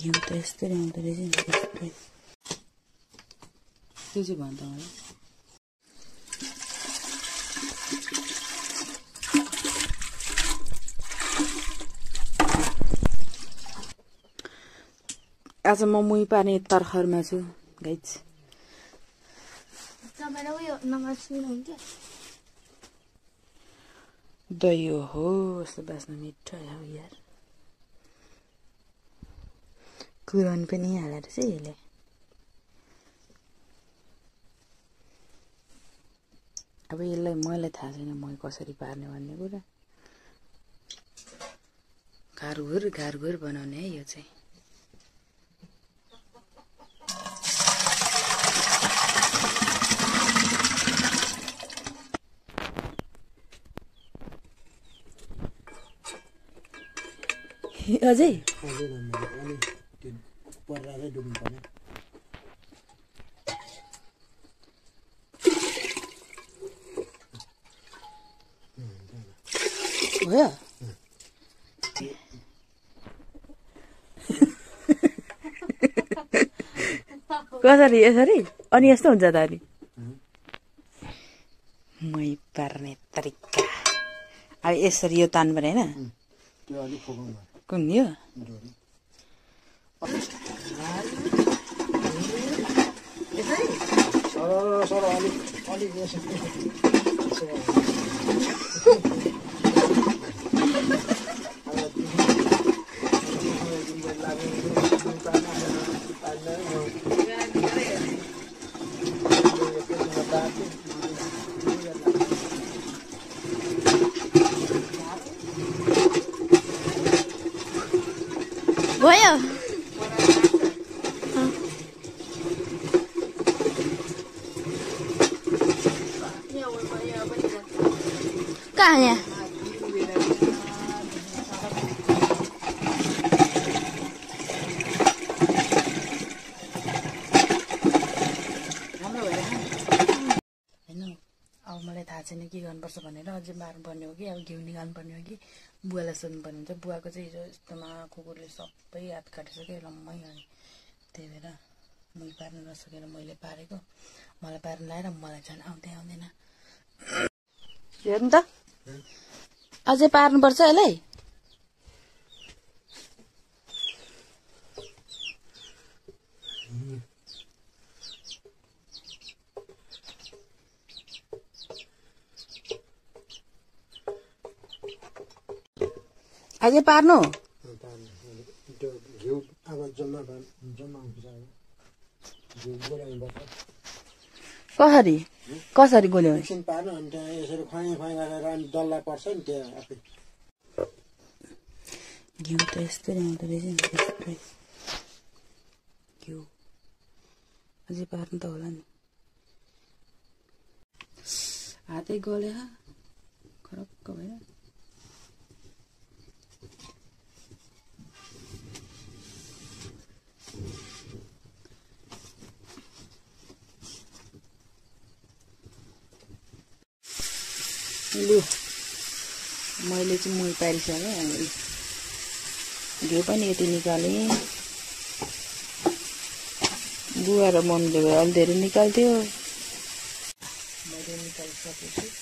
घिउ त यस्तरी आउँदो रहेछ नि त्यस्तै त्यो चाहिँ भन्छ मलाई आज म मुही पार्ने तर्खरमा छु गाइज दही हो यस्तो बाँच्न मिठो हो यार कुरन पनि हालेर चाहिँ यसले अब यसलाई मलाई थाहा छैन मही कसरी पार्ने भन्ने कुरा घारघुर बनाउने है यो चाहिँ अझै भयो कसरी यसरी अनि यस्तो हुन्छ त अनि मही पार्ने तरिका अब यसरी यो तान्नु पर्यो होइन कुन यो भयो कहाँ यहाँ अब मलाई थाहा छैन के गर्नुपर्छ भनेर अझै मार्नुपर्ने हो कि अब घिउ निकाल्नुपर्ने हो कि बुवालाई सोध्नुपर्ने हुन्छ बुवाको चाहिँ हिजो यस्तोमा कुकुरले सबै हात काटिसक्यो लम्मै अनि त्यही भएर मैले पार्न नसकेर मैले पारेको मलाई पार्न लाएर मलाई झन् आउँदैन हेर्नु त अझै पार्नुपर्छ यसलाई अझै पार्नु कसरी गोल्यो घिउ त यस्तरी आउँदो रहेछ नि त्यस्तै घिउ अझै पार्नु त होला नि हातै गल्यो खरक्क भयो लु मैले चाहिँ मुही पारिसकेँ घिउ पनि यति निकालेँ बुवा र मम्मीले अलि धेरै निकाल्थ्यो मैले निकालिसकेछु